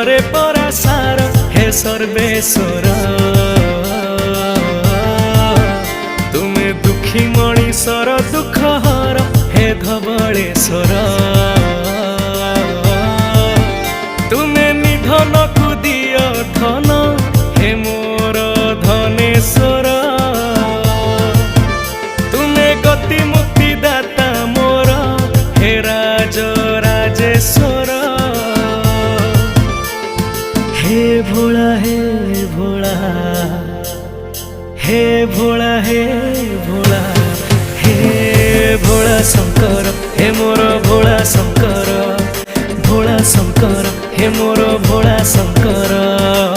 रे परासार हे सर्वेश्वर तुमे दुखी मणिषर दुख हर हे धवलेश्वर तुमे निधन को दिय धन हे मोर धनेश्वर तुमे गति मुक्ति दाता मोर हे राज राजेश्वर हे भोला हे भोला हे भोला हे भोला हे भोला शंकर हे मोर भोला शंकर हे मोर भोला शंकर।